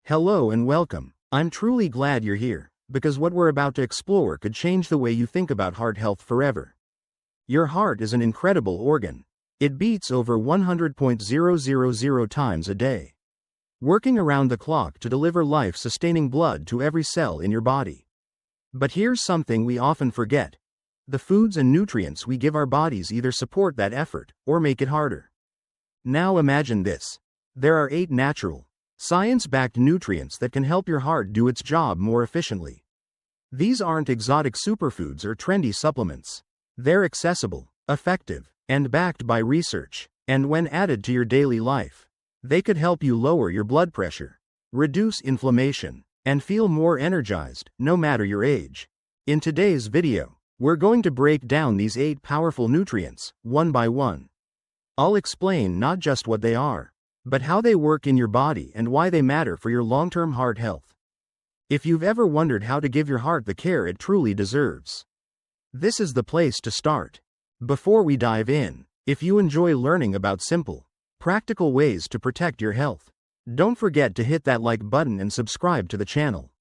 Hello and welcome. I'm truly glad you're here, because what we're about to explore could change the way you think about heart health forever. Your heart is an incredible organ. It beats over 100.000 times a day, working around the clock to deliver life-sustaining blood to every cell in your body. But here's something we often forget. The foods and nutrients we give our bodies either support that effort or make it harder. Now imagine this. There are 8 natural, science-backed nutrients that can help your heart do its job more efficiently. These aren't exotic superfoods or trendy supplements. They're accessible, effective, and backed by research. And when added to your daily life, they could help you lower your blood pressure, reduce inflammation, and feel more energized, no matter your age. In today's video, we're going to break down these 8 powerful nutrients, one by one. I'll explain not just what they are, but how they work in your body and why they matter for your long-term heart health. If you've ever wondered how to give your heart the care it truly deserves, this is the place to start. Before we dive in, if you enjoy learning about simple, practical ways to protect your health, don't forget to hit that like button and subscribe to the channel.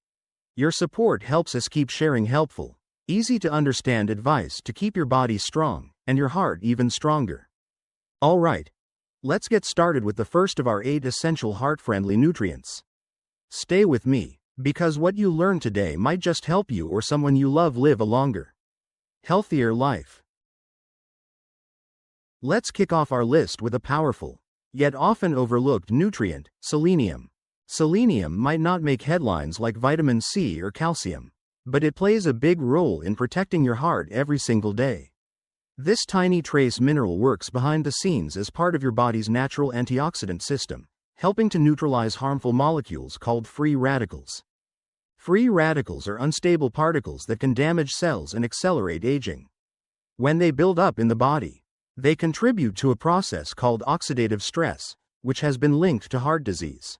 Your support helps us keep sharing helpful, easy to understand advice to keep your body strong and your heart even stronger. Alright, let's get started with the first of our 8 essential heart-friendly nutrients. Stay with me, because what you learn today might just help you or someone you love live a longer, healthier life. Let's kick off our list with a powerful, yet often overlooked nutrient, selenium. Selenium might not make headlines like vitamin C or calcium, but it plays a big role in protecting your heart every single day. This tiny trace mineral works behind the scenes as part of your body's natural antioxidant system, helping to neutralize harmful molecules called free radicals. Free radicals are unstable particles that can damage cells and accelerate aging. When they build up in the body, they contribute to a process called oxidative stress, which has been linked to heart disease,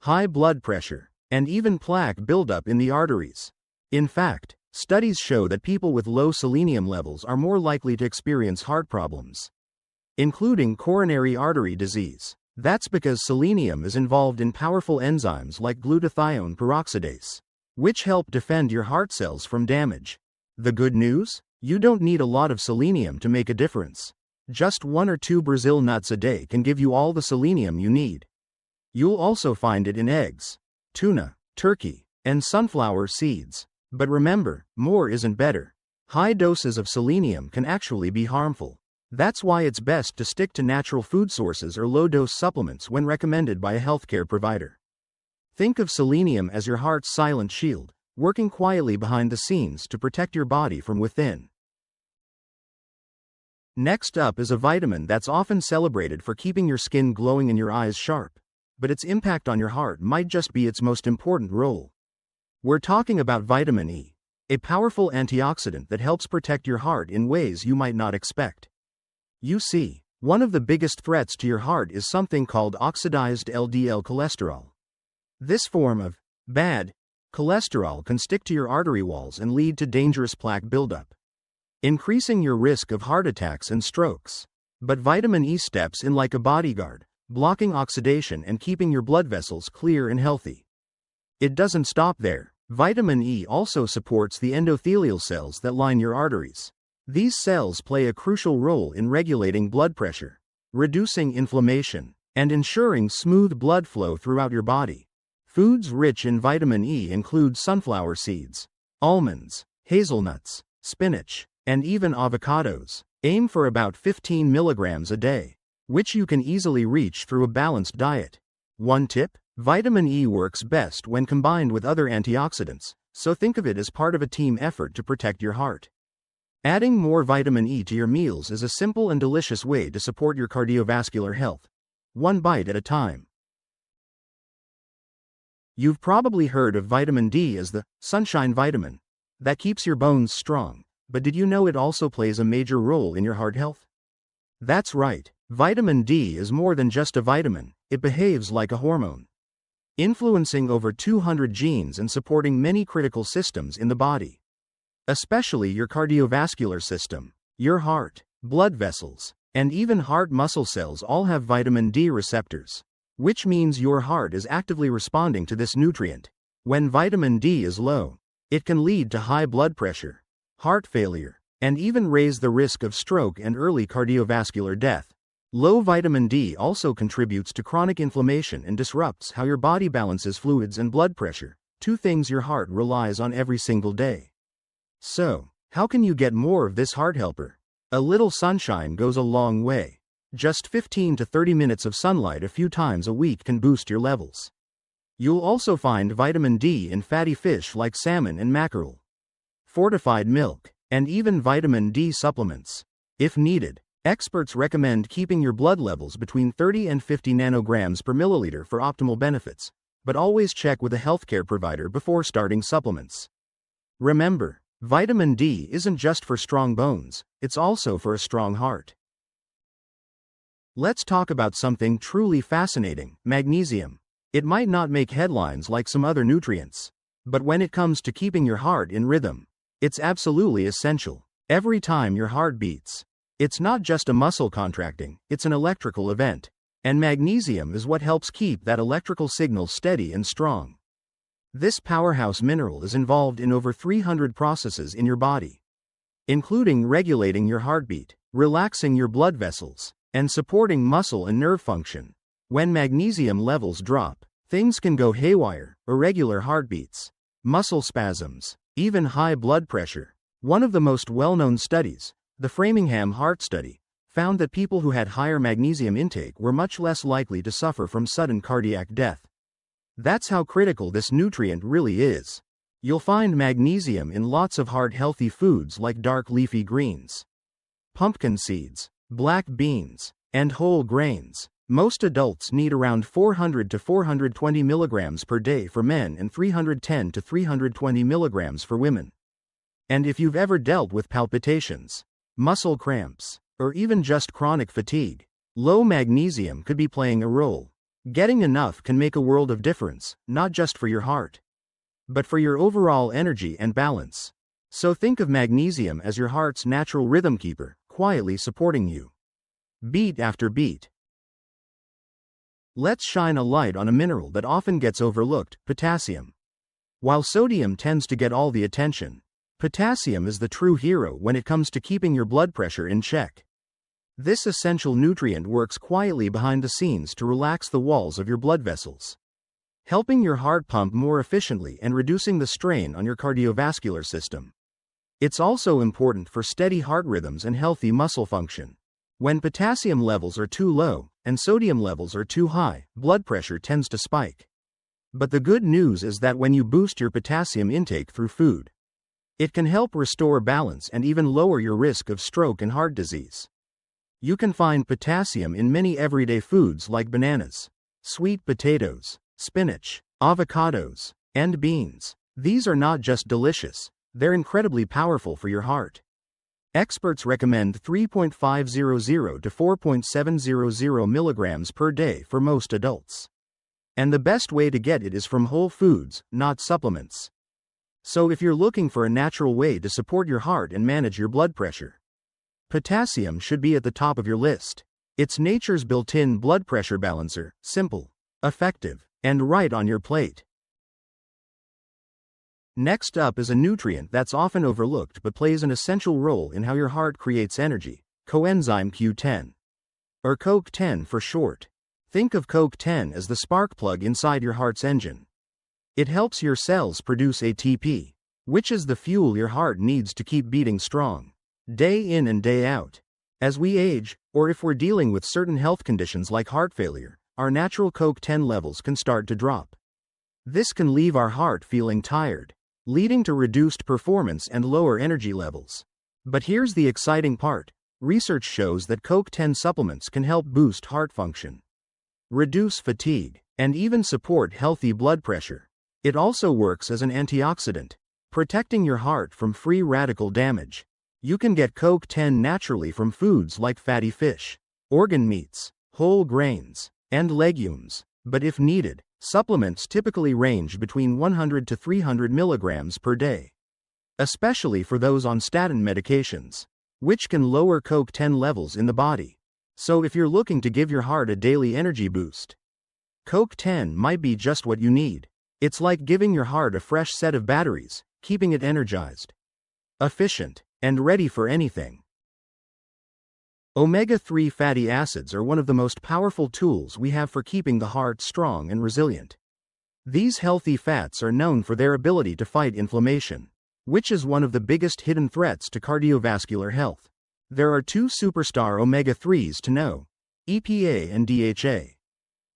high blood pressure, and even plaque buildup in the arteries. In fact, studies show that people with low selenium levels are more likely to experience heart problems, including coronary artery disease. That's because selenium is involved in powerful enzymes like glutathione peroxidase, which help defend your heart cells from damage. The good news? You don't need a lot of selenium to make a difference. Just 1 or 2 Brazil nuts a day can give you all the selenium you need. You'll also find it in eggs, tuna, turkey, and sunflower seeds. But remember, more isn't better. High doses of selenium can actually be harmful. That's why it's best to stick to natural food sources or low-dose supplements when recommended by a healthcare provider. Think of selenium as your heart's silent shield, working quietly behind the scenes to protect your body from within. Next up is a vitamin that's often celebrated for keeping your skin glowing and your eyes sharp, but its impact on your heart might just be its most important role. We're talking about vitamin E, a powerful antioxidant that helps protect your heart in ways you might not expect. You see, one of the biggest threats to your heart is something called oxidized LDL cholesterol. This form of bad cholesterol can stick to your artery walls and lead to dangerous plaque buildup, increasing your risk of heart attacks and strokes. But vitamin E steps in like a bodyguard, blocking oxidation and keeping your blood vessels clear and healthy. It doesn't stop there. Vitamin E also supports the endothelial cells that line your arteries. These cells play a crucial role in regulating blood pressure, reducing inflammation, and ensuring smooth blood flow throughout your body. Foods rich in vitamin E include sunflower seeds, almonds, hazelnuts, spinach, and even avocados. Aim for about 15 milligrams a day, which you can easily reach through a balanced diet. One tip: vitamin E works best when combined with other antioxidants, so think of it as part of a team effort to protect your heart. Adding more vitamin E to your meals is a simple and delicious way to support your cardiovascular health, one bite at a time. You've probably heard of vitamin D as the sunshine vitamin that keeps your bones strong, but did you know it also plays a major role in your heart health? That's right, vitamin D is more than just a vitamin, it behaves like a hormone, influencing over 200 genes and supporting many critical systems in the body, especially your cardiovascular system. Your heart, blood vessels, and even heart muscle cells all have vitamin D receptors, which means your heart is actively responding to this nutrient. When vitamin D is low, it can lead to high blood pressure, heart failure, and even raise the risk of stroke and early cardiovascular death. Low vitamin D also contributes to chronic inflammation and disrupts how your body balances fluids and blood pressure, two things your heart relies on every single day. So, how can you get more of this heart helper? A little sunshine goes a long way. Just 15 to 30 minutes of sunlight a few times a week can boost your levels. You'll also find vitamin D in fatty fish like salmon and mackerel, fortified milk, and even vitamin D supplements. If needed, experts recommend keeping your blood levels between 30 and 50 nanograms per milliliter for optimal benefits, but always check with a healthcare provider before starting supplements. Remember, vitamin D isn't just for strong bones, it's also for a strong heart. Let's talk about something truly fascinating: magnesium. It might not make headlines like some other nutrients, but when it comes to keeping your heart in rhythm, it's absolutely essential. Every time your heart beats, it's not just a muscle contracting, it's an electrical event, and magnesium is what helps keep that electrical signal steady and strong. This powerhouse mineral is involved in over 300 processes in your body, including regulating your heartbeat, relaxing your blood vessels, and supporting muscle and nerve function. When magnesium levels drop, things can go haywire: irregular heartbeats, muscle spasms, even high blood pressure. One of the most well-known studies, the Framingham Heart Study, found that people who had higher magnesium intake were much less likely to suffer from sudden cardiac death. That's how critical this nutrient really is. You'll find magnesium in lots of heart-healthy foods like dark leafy greens, pumpkin seeds, black beans, and whole grains. Most adults need around 400 to 420 milligrams per day for men and 310 to 320 milligrams for women. And if you've ever dealt with palpitations, muscle cramps, or even just chronic fatigue, low magnesium could be playing a role. Getting enough can make a world of difference, not just for your heart, but for your overall energy and balance. So think of magnesium as your heart's natural rhythm keeper, quietly supporting you, beat after beat. Let's shine a light on a mineral that often gets overlooked: potassium. While sodium tends to get all the attention, potassium is the true hero when it comes to keeping your blood pressure in check. This essential nutrient works quietly behind the scenes to relax the walls of your blood vessels, helping your heart pump more efficiently and reducing the strain on your cardiovascular system. It's also important for steady heart rhythms and healthy muscle function. When potassium levels are too low and sodium levels are too high, blood pressure tends to spike. But the good news is that when you boost your potassium intake through food, it can help restore balance and even lower your risk of stroke and heart disease. You can find potassium in many everyday foods like bananas, sweet potatoes, spinach, avocados, and beans. These are not just delicious, they're incredibly powerful for your heart. Experts recommend 3.500 to 4.700 milligrams per day for most adults. And the best way to get it is from whole foods, not supplements. So if you're looking for a natural way to support your heart and manage your blood pressure, potassium should be at the top of your list. It's nature's built-in blood pressure balancer: simple, effective, and right on your plate. Next up is a nutrient that's often overlooked but plays an essential role in how your heart creates energy: coenzyme Q10, or CoQ10 for short. Think of CoQ10 as the spark plug inside your heart's engine. It helps your cells produce ATP, which is the fuel your heart needs to keep beating strong, day in and day out. As we age, or if we're dealing with certain health conditions like heart failure, our natural CoQ10 levels can start to drop. This can leave our heart feeling tired, leading to reduced performance and lower energy levels. But here's the exciting part: research shows that CoQ10 supplements can help boost heart function, reduce fatigue, and even support healthy blood pressure. It also works as an antioxidant, protecting your heart from free radical damage. You can get CoQ10 naturally from foods like fatty fish, organ meats, whole grains, and legumes. But if needed, supplements typically range between 100 to 300 milligrams per day, especially for those on statin medications, which can lower CoQ10 levels in the body. So if you're looking to give your heart a daily energy boost, Coke 10 might be just what you need. It's like giving your heart a fresh set of batteries, keeping it energized, efficient, and ready for anything. Omega-3 fatty acids are one of the most powerful tools we have for keeping the heart strong and resilient. These healthy fats are known for their ability to fight inflammation, which is one of the biggest hidden threats to cardiovascular health. There are two superstar omega-3s to know: EPA and DHA.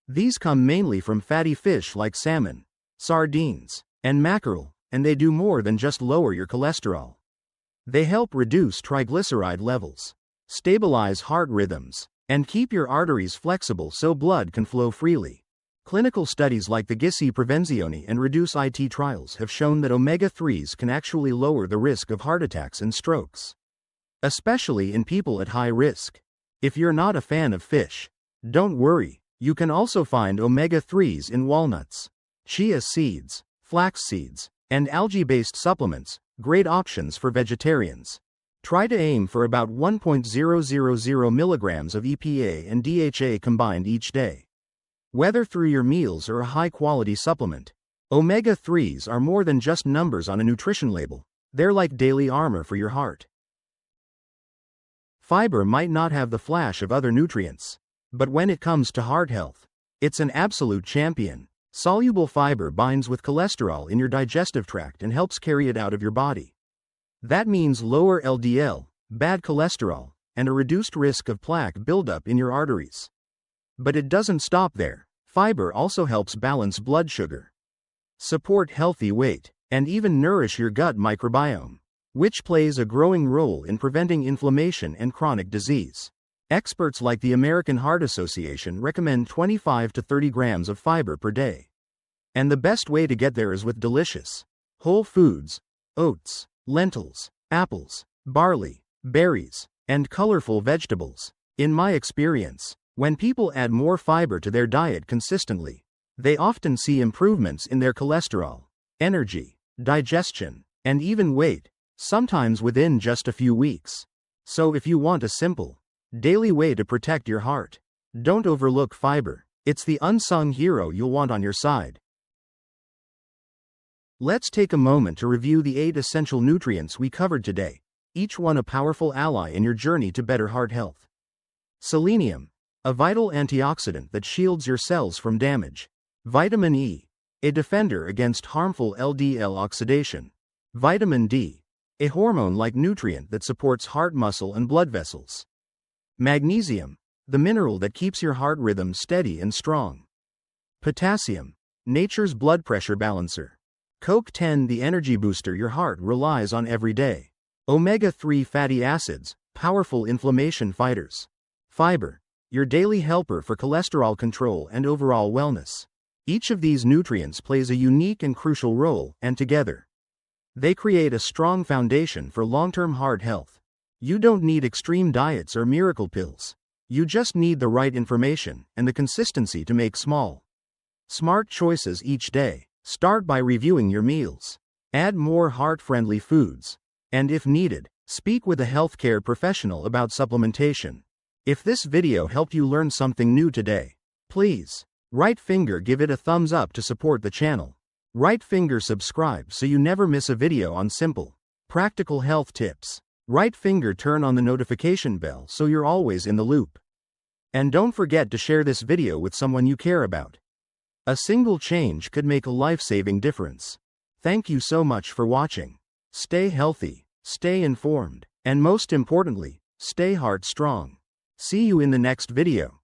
These come mainly from fatty fish like salmon, sardines, and mackerel, and they do more than just lower your cholesterol. They help reduce triglyceride levels, stabilize heart rhythms, and keep your arteries flexible so blood can flow freely. Clinical studies like the GISI Prevenzione and Reduce IT trials have shown that omega-3s can actually lower the risk of heart attacks and strokes, especially in people at high risk. If you're not a fan of fish, don't worry, you can also find omega-3s in walnuts, chia seeds, flax seeds, and algae-based supplements, great options for vegetarians. Try to aim for about 1.000 milligrams of EPA and DHA combined each day. Whether through your meals or a high-quality supplement, omega-3s are more than just numbers on a nutrition label. They're like daily armor for your heart. Fiber might not have the flash of other nutrients, but when it comes to heart health, it's an absolute champion. Soluble fiber binds with cholesterol in your digestive tract and helps carry it out of your body. That means lower LDL, bad cholesterol, and a reduced risk of plaque buildup in your arteries. But it doesn't stop there. Fiber also helps balance blood sugar, support healthy weight, and even nourish your gut microbiome, which plays a growing role in preventing inflammation and chronic disease. Experts like the American Heart Association recommend 25 to 30 grams of fiber per day. And the best way to get there is with delicious whole foods, oats, lentils, apples, barley, berries, and colorful vegetables. In my experience, when people add more fiber to their diet consistently, they often see improvements in their cholesterol, energy, digestion, and even weight, sometimes within just a few weeks. So if you want a simple, daily way to protect your heart, don't overlook fiber. It's the unsung hero you'll want on your side. Let's take a moment to review the 8 essential nutrients we covered today, each one a powerful ally in your journey to better heart health. Selenium, a vital antioxidant that shields your cells from damage. Vitamin E, a defender against harmful LDL oxidation. Vitamin D, a hormone-like nutrient that supports heart muscle and blood vessels. Magnesium, the mineral that keeps your heart rhythm steady and strong. Potassium, nature's blood pressure balancer. Coke 10, the energy booster your heart relies on every day. Omega-3 fatty acids, powerful inflammation fighters. Fiber, your daily helper for cholesterol control and overall wellness. Each of these nutrients plays a unique and crucial role, and together, they create a strong foundation for long-term heart health. You don't need extreme diets or miracle pills. You just need the right information and the consistency to make small, smart choices each day. Start by reviewing your meals. Add more heart-friendly foods. And if needed, speak with a healthcare professional about supplementation. If this video helped you learn something new today, please, right finger give it a thumbs up to support the channel. Right finger subscribe so you never miss a video on simple, practical health tips. Right finger turn on the notification bell so you're always in the loop. And don't forget to share this video with someone you care about. A single change could make a life-saving difference. Thank you so much for watching. Stay healthy, stay informed, and most importantly, stay heart strong. See you in the next video.